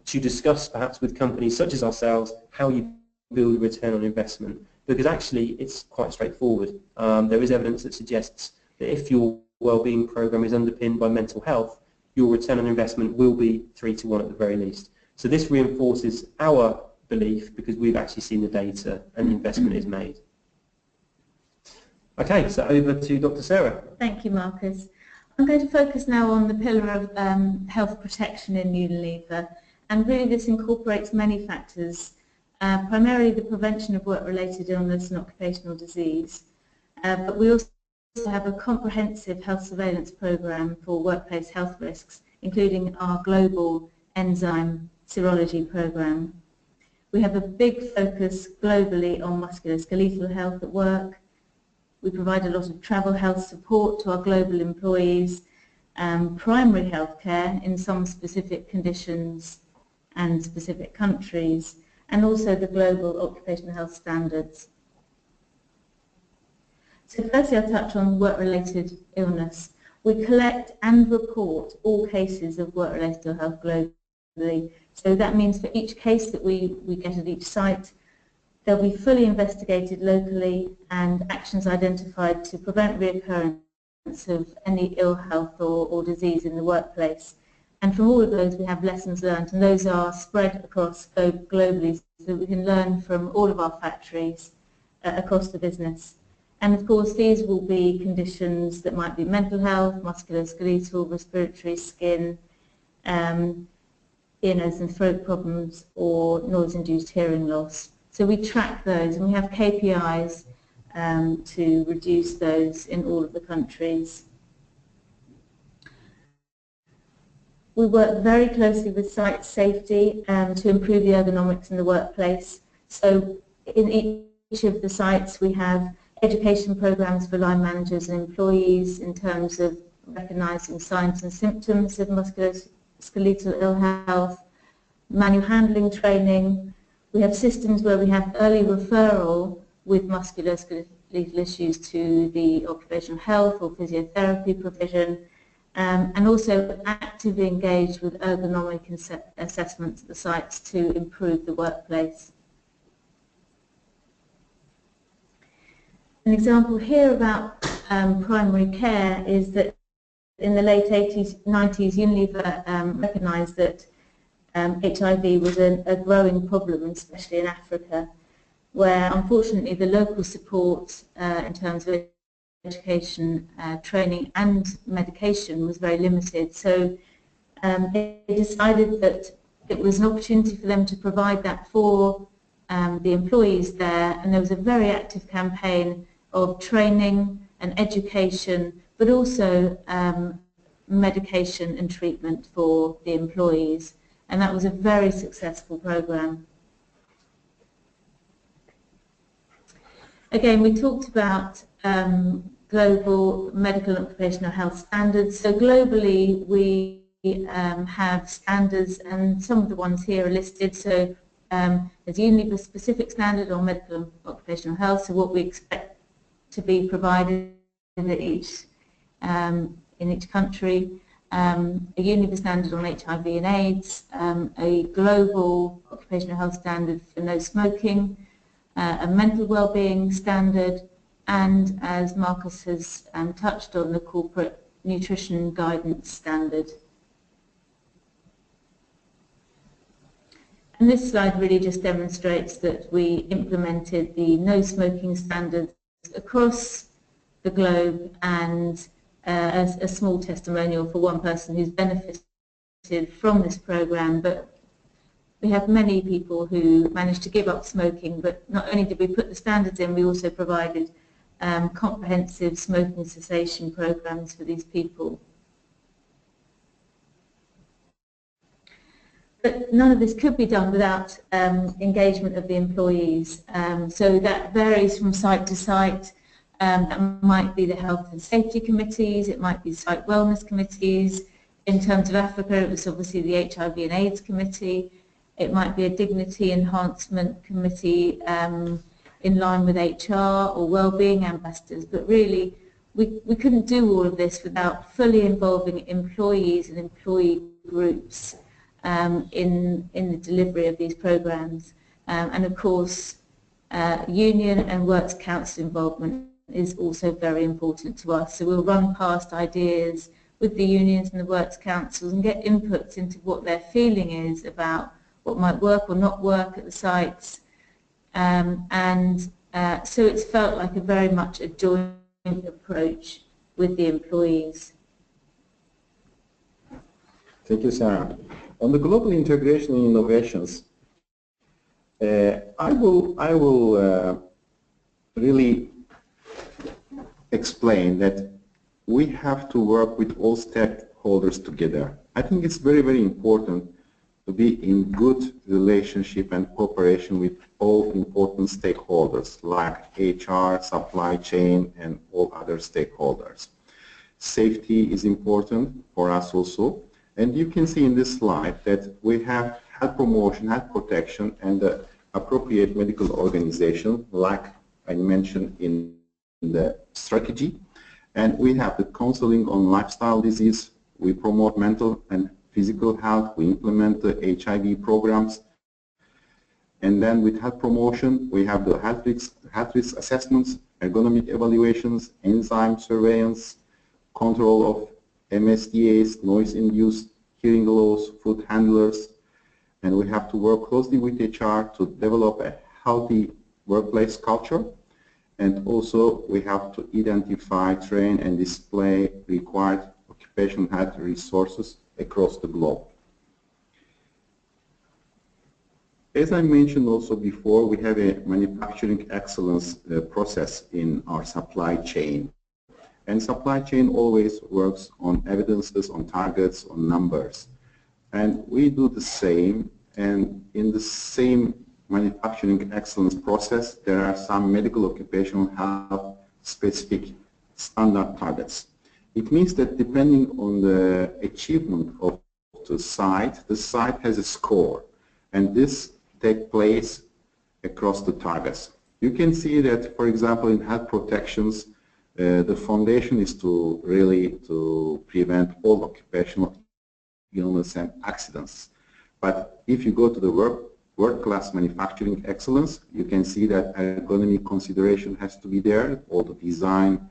to discuss perhaps with companies such as ourselves how you build a return on investment, because actually it's quite straightforward. There is evidence that suggests that if your wellbeing program is underpinned by mental health, your return on investment will be 3-to-1 at the very least. So this reinforces our belief because we've actually seen the data and the investment is made. Okay, so over to Dr. Sarah. Thank you, Marcus. I'm going to focus now on the pillar of health protection in Unilever, and really this incorporates many factors, primarily the prevention of work-related illness and occupational disease, but we also have a comprehensive health surveillance program for workplace health risks, including our global enzyme serology program. We have a big focus globally on musculoskeletal health at work. We provide a lot of travel health support to our global employees, primary health care in some specific conditions and specific countries, and also the global occupational health standards. So firstly, I'll touch on work-related illness. We collect and report all cases of work-related ill health globally. So that means for each case that we get at each site, they'll be fully investigated locally and actions identified to prevent reoccurrence of any ill health or disease in the workplace. And from all of those we have lessons learned, and those are spread across globally so that we can learn from all of our factories across the business. And of course these will be conditions that might be mental health, musculoskeletal, respiratory, skin, ear, nose and throat problems, or noise-induced hearing loss. So we track those, and we have KPIs to reduce those in all of the countries. We work very closely with site safety to improve the ergonomics in the workplace. So in each of the sites we have education programs for line managers and employees in terms of recognising signs and symptoms of musculoskeletal ill health, manual handling training. We have systems where we have early referral with musculoskeletal issues to the occupational health or physiotherapy provision, and also actively engaged with ergonomic assessments at the sites to improve the workplace. An example here about primary care is that in the late 80s, 90s, Unilever recognised that HIV was a growing problem, especially in Africa, where unfortunately the local support in terms of education, training and medication was very limited. So they decided that it was an opportunity for them to provide that for the employees there, and there was a very active campaign of training and education, but also medication and treatment for the employees, and that was a very successful program. Again, we talked about global medical and occupational health standards. So globally we have standards, and some of the ones here are listed. So there's Unilever specific standard on medical and occupational health, so what we expect to be provided in each country, a Unilever standard on HIV and AIDS, a global occupational health standard for no smoking, a mental wellbeing standard, and as Marcus has touched on, the corporate nutrition guidance standard. And this slide really just demonstrates that we implemented the no smoking standards across the globe, and as a small testimonial for one person who's benefited from this program. But we have many people who managed to give up smoking, but not only did we put the standards in, we also provided comprehensive smoking cessation programs for these people. But none of this could be done without engagement of the employees. So that varies from site to site. That might be the health and safety committees, it might be site wellness committees. In terms of Africa, it was obviously the HIV and AIDS committee. It might be a dignity enhancement committee in line with HR or wellbeing ambassadors. But really, we couldn't do all of this without fully involving employees and employee groups in the delivery of these programs. And of course, union and works council involvement is also very important to us. So we'll run past ideas with the unions and the works councils and get inputs into what their feeling is about what might work or not work at the sites. So it's felt like a very much a joint approach with the employees. Thank you, Sarah. On the global integration and innovations, I will really explain that we have to work with all stakeholders together. I think it's very, very important to be in good relationship and cooperation with all important stakeholders like HR, supply chain, and all other stakeholders. Safety is important for us also. And you can see in this slide that we have health promotion, health protection, and the appropriate medical organization, like I mentioned in the strategy. And we have the counseling on lifestyle disease. We promote mental and physical health. We implement the HIV programs. And then with health promotion, we have the health risk assessments, ergonomic evaluations, enzyme surveillance, control of MSDAs, noise-induced hearing loss, food handlers, and we have to work closely with HR to develop a healthy workplace culture. And also we have to identify, train, and display required occupational health resources across the globe. As I mentioned also before, we have a manufacturing excellence process in our supply chain. And supply chain always works on evidences, on targets, on numbers. And we do the same, and in the same manufacturing excellence process, there are some medical occupational health specific standard targets. It means that depending on the achievement of the site has a score, and this takes place across the targets. You can see that, for example, in health protections, the foundation is to prevent all occupational illness and accidents. But if you go to the world-class manufacturing excellence, you can see that ergonomic consideration has to be there. All the design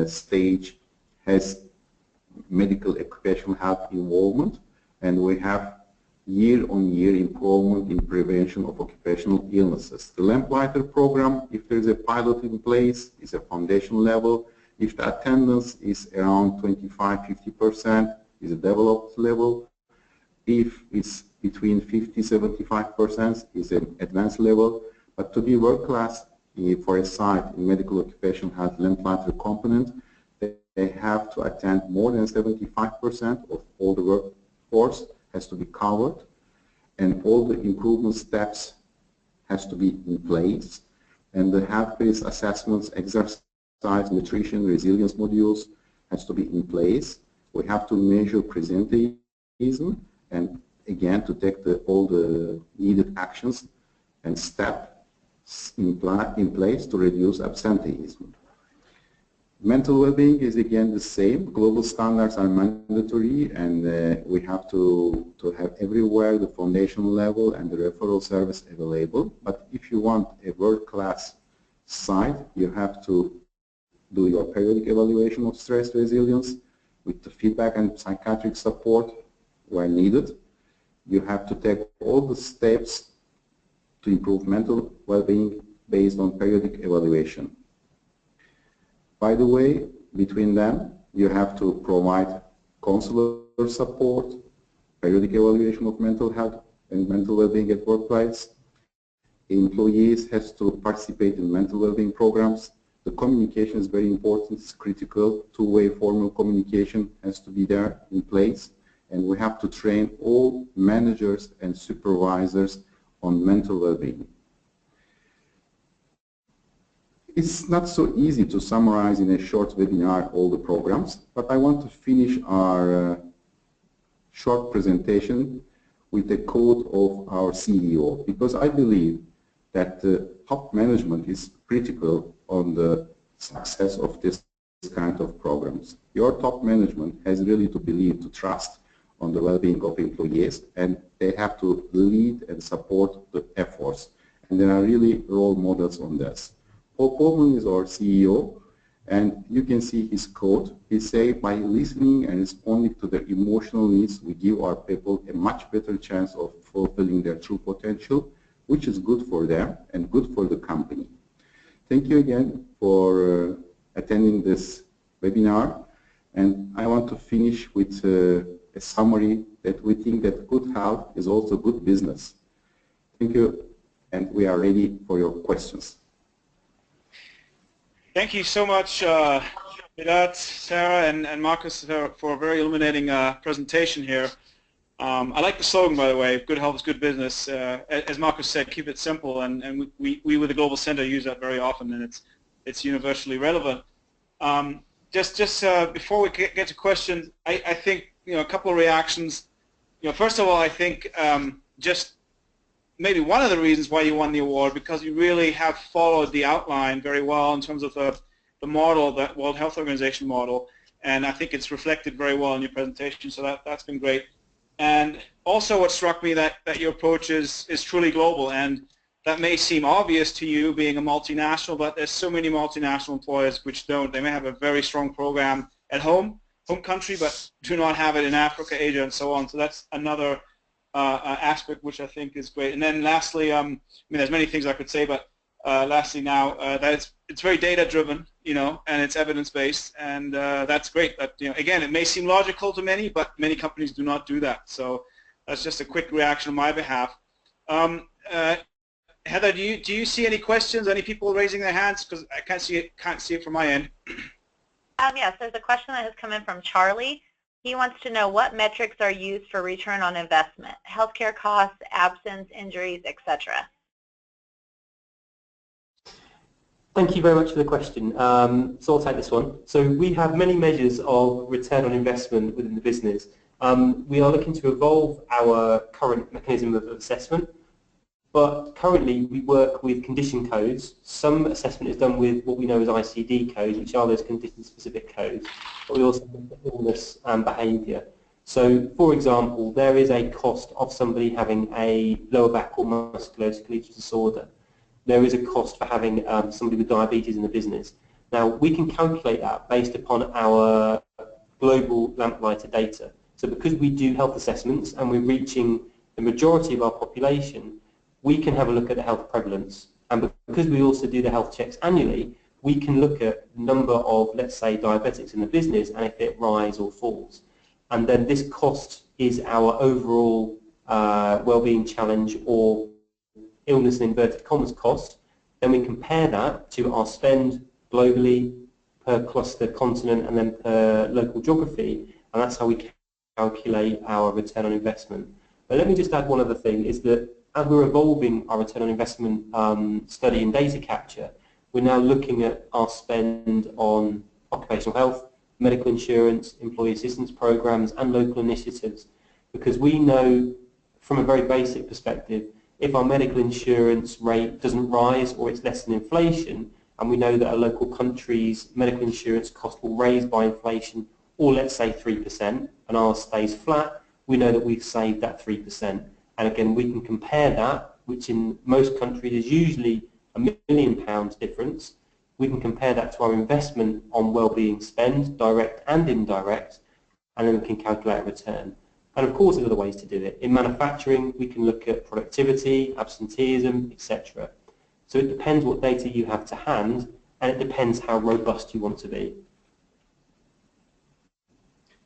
stage has medical occupational health involvement, and we have year-on-year improvement in prevention of occupational illnesses. The Lamplighter program, if there is a pilot in place, is a foundation level. If the attendance is around 25–50%, is a developed level. If it's between 50–75%, is an advanced level. But to be world-class for a site in medical occupational health Lamplighter component, they have to attend more than 75% of all the workforce has to be covered, and all the improvement steps has to be in place, and the health-based assessments, exercise, nutrition, resilience modules has to be in place. We have to measure presenteeism, and again to take all the needed actions and steps in place to reduce absenteeism. Mental well-being is again the same. Global standards are mandatory, and we have to have everywhere the foundation level and the referral service available. But if you want a world-class site, you have to do your periodic evaluation of stress resilience with the feedback and psychiatric support where needed. You have to take all the steps to improve mental well-being based on periodic evaluation. By the way, between them, you have to provide counselor support, periodic evaluation of mental health and mental well-being at workplace. Employees has to participate in mental well-being programs. The communication is very important, it's critical. Two-way formal communication has to be there in place. And we have to train all managers and supervisors on mental well-being. It's not so easy to summarize in a short webinar all the programs, but I want to finish our short presentation with a quote of our CEO, because I believe that the top management is critical on the success of this kind of programs. Your top management has really to believe, to trust on the well-being of employees, and they have to lead and support the efforts. And there are really role models on this. Paul Polman is our CEO, and you can see his quote. He says, by listening and responding to their emotional needs, we give our people a much better chance of fulfilling their true potential, which is good for them and good for the company. Thank you again for attending this webinar, and I want to finish with a summary that we think that good health is also good business. Thank you, and we are ready for your questions. Thank you so much, Vedat, Sarah, and Marcus for a very illuminating presentation here. I like the slogan, by the way, good health is good business. As Marcus said, keep it simple, and we with the Global Center use that very often, and it's universally relevant. Just before we get to questions, I think a couple of reactions. First of all, I think just maybe one of the reasons why you won the award, because you really have followed the outline very well in terms of the model, that World Health Organization model, and I think it's reflected very well in your presentation, so that's been great. And also what struck me that your approach is truly global, and that may seem obvious to you being a multinational, but there's so many multinational employers which don't. They may have a very strong program at home, home country, but do not have it in Africa, Asia, and so on. So that's another aspect which I think is great. And then lastly, I mean, there's many things I could say, but lastly now, that it's very data-driven, you know, and it's evidence-based, and that's great. That, you know, again, it may seem logical to many, but many companies do not do that. So that's just a quick reaction on my behalf. Heather, do you see any questions? Any people raising their hands? Because I can't see it from my end. Yes, there's a question that has come in from Charlie. He wants to know what metrics are used for return on investment: healthcare costs, absence, injuries, etc. Thank you very much for the question. So I'll take this one. So we have many measures of return on investment within the business. We are looking to evolve our current mechanism of assessment, but currently we work with condition codes. Some assessment is done with what we know as ICD codes, which are those condition-specific codes, but we also look at illness and behaviour. So, for example, there is a cost of somebody having a lower back or musculoskeletal disorder. There is a cost for having somebody with diabetes in the business. Now, we can calculate that based upon our global Lamplighter data. So because we do health assessments and we're reaching the majority of our population, we can have a look at the health prevalence. And because we also do the health checks annually, we can look at the number of, let's say, diabetics in the business and if it rises or falls. And then this cost is our overall well-being challenge or illness in inverted commas cost. Then we compare that to our spend globally per cluster, continent, and then per local geography, and that's how we calculate our return on investment. But let me just add one other thing, is that as we're evolving our return on investment study and data capture, we're now looking at our spend on occupational health, medical insurance, employee assistance programs, and local initiatives, because we know from a very basic perspective, if our medical insurance rate doesn't rise or it's less than inflation, and we know that a local country's medical insurance cost will raise by inflation, or let's say 3%, and ours stays flat, we know that we've saved that 3%. And again, we can compare that, which in most countries is usually £1 million difference. We can compare that to our investment on well-being spend, direct and indirect, and then we can calculate a return. And of course, there's other ways to do it. In manufacturing, we can look at productivity, absenteeism, etc. So it depends what data you have to hand, and it depends how robust you want to be.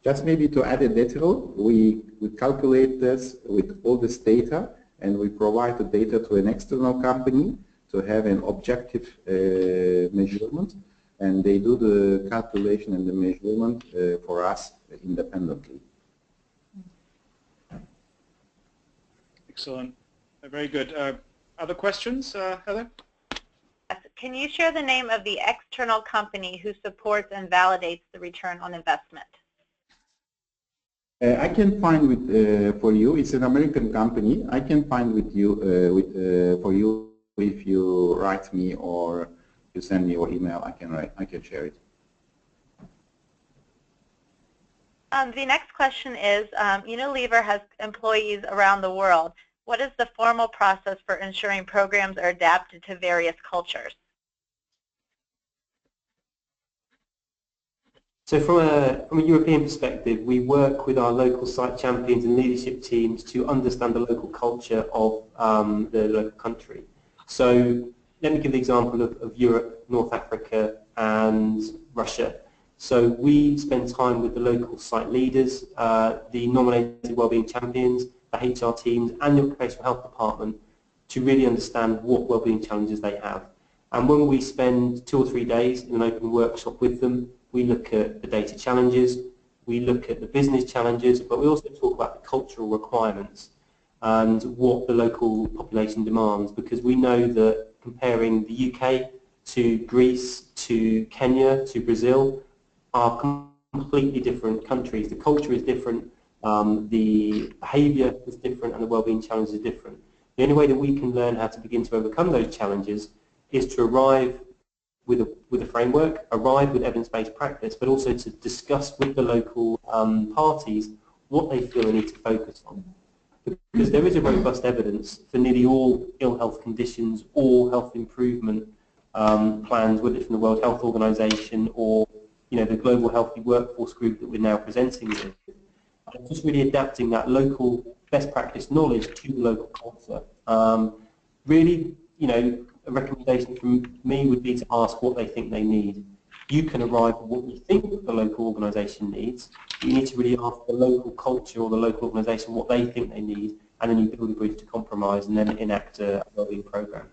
Just maybe to add a detail, we calculate this with all this data, and we provide the data to an external company to have an objective measurement, and they do the calculation and the measurement for us independently. Excellent. Very good. Other questions, Heather? Can you share the name of the external company who supports and validates the return on investment? I can find with for you. It's an American company. I can find with you for you if you write me or you send me your email. I can share it. The next question is, Unilever has employees around the world. What is the formal process for ensuring programs are adapted to various cultures? So from a European perspective, we work with our local site champions and leadership teams to understand the local culture of the local country. So let me give the example of Europe, North Africa, and Russia. So we spend time with the local site leaders, the nominated wellbeing champions, the HR teams, and the occupational health department to really understand what wellbeing challenges they have. And when we spend 2 or 3 days in an open workshop with them, we look at the data challenges, we look at the business challenges, but we also talk about the cultural requirements and what the local population demands, because we know that comparing the UK to Greece, to Kenya, to Brazil are completely different countries. The culture is different, the behaviour is different, and the wellbeing challenges are different. The only way that we can learn how to begin to overcome those challenges is to arrive with a framework, arrive with evidence-based practice, but also to discuss with the local parties what they feel they need to focus on. Because there is a robust evidence for nearly all ill health conditions or health improvement plans, whether it's from the World Health Organization or the Global Healthy Workforce group that we're now presenting with. And just really adapting that local best practice knowledge to the local culture. Really, a recommendation from me would be to ask what they think they need. You can arrive at what you think the local organisation needs. You need to really ask the local culture or the local organisation what they think they need, and then you build a bridge to compromise and then enact a wellbeing programme.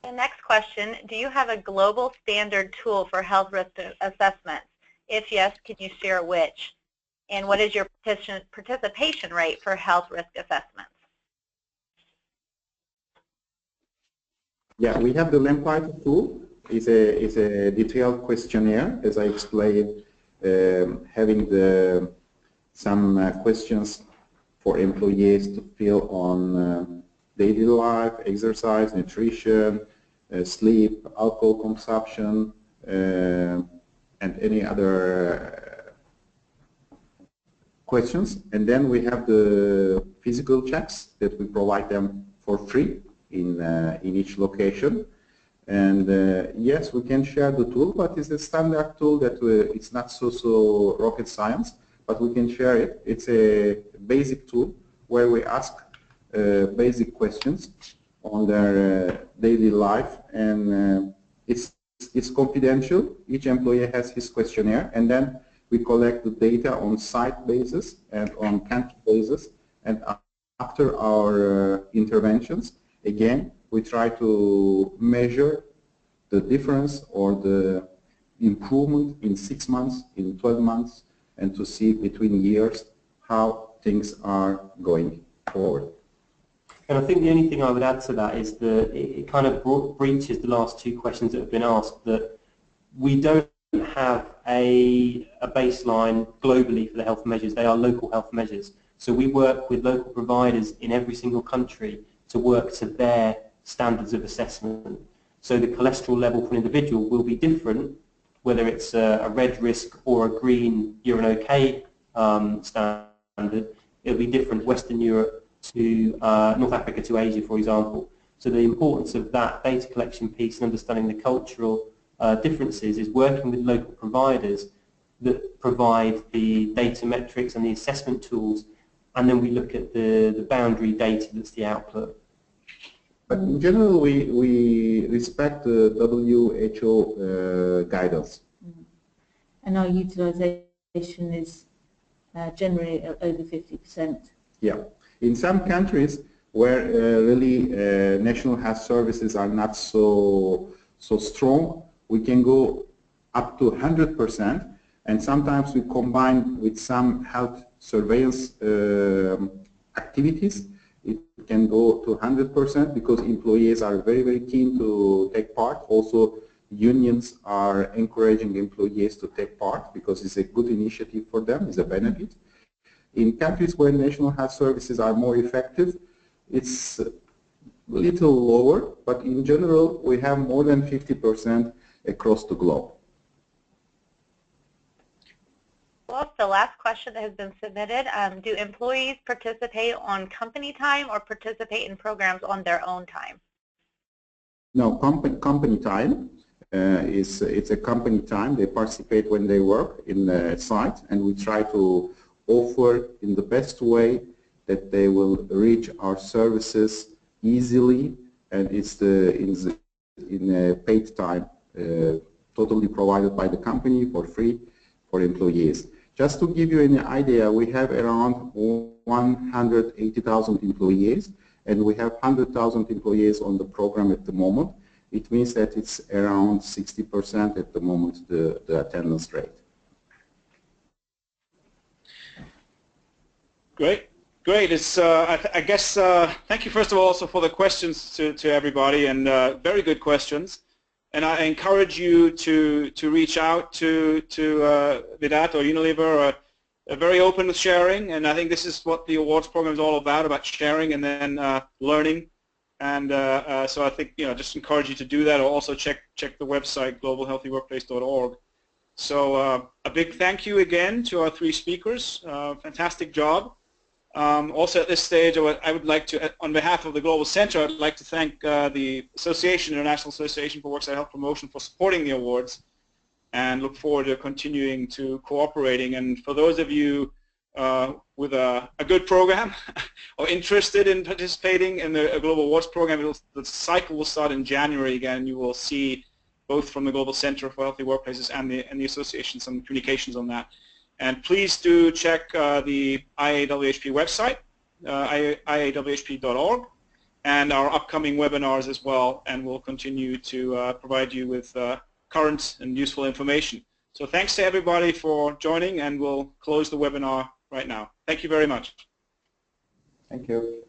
The next question, do you have a global standard tool for health risk assessments? If yes, can you share which? And what is your participation rate for health risk assessments? Yeah, we have the Lamplighter tool. It's a detailed questionnaire, as I explained, having some questions for employees to fill on daily life, exercise, nutrition, sleep, alcohol consumption, and any other questions. And then we have the physical checks that we provide them for free in each location. And yes, we can share the tool, but it's a standard tool that it's not so rocket science, but we can share it. It's a basic tool where we ask basic questions on their daily life, and it's confidential. Each employee has his questionnaire, and then we collect the data on site basis and on country basis, and after our interventions, again, we try to measure the difference or the improvement in 6 months, in 12 months, and to see between years how things are going forward. And I think the only thing I would add to that is that it kind of breaches the last two questions that have been asked, that we don't have a baseline globally for the health measures. They are local health measures. So we work with local providers in every single country to work to their standards of assessment. So the cholesterol level for an individual will be different, whether it's a red risk or a green, you're an okay standard. It'll be different Western Europe to North Africa to Asia, for example. So the importance of that data collection piece and understanding the cultural differences is working with local providers that provide the data metrics and the assessment tools, and then we look at the boundary data that's the output. But in general, we respect the WHO guidance. And our utilisation is generally over 50%. Yeah. In some countries where really national health services are not so strong, we can go up to 100%, and sometimes we combine with some health surveillance activities. It can go to 100% because employees are very keen to take part. Also, unions are encouraging employees to take part because it's a good initiative for them, it's a benefit. In countries where national health services are more effective, it's a little lower, but in general, we have more than 50% across the globe. Well, the last question that has been submitted, do employees participate on company time or participate in programs on their own time? No, company time. It's a company time. They participate when they work in the site, and we try to offer in the best way that they will reach our services easily, and it's in a paid time, totally provided by the company for free for employees. Just to give you an idea, we have around 180,000 employees, and we have 100,000 employees on the program at the moment. It means that it's around 60% at the moment, the attendance rate. Great. It's, I guess, thank you first of all also for the questions to everybody, and very good questions. And I encourage you to reach out to Vedat or Unilever, very open with sharing, and I think this is what the awards program is all about sharing and then learning. And so I think, just encourage you to do that, or also check the website, globalhealthyworkplace.org. So a big thank you again to our three speakers. Fantastic job. Also at this stage, I would like to, on behalf of the Global Center, I'd like to thank the Association, International Association for Worksite Health Promotion, for supporting the awards, and look forward to continuing to cooperating. And for those of you with a good program or interested in participating in the Global Awards program, the cycle will start in January again. You will see both from the Global Center for Healthy Workplaces and the Association some communications on that. And please do check the IAWHP website, iawhp.org, and our upcoming webinars as well, and we'll continue to provide you with current and useful information. So thanks to everybody for joining, and we'll close the webinar right now. Thank you very much. Thank you.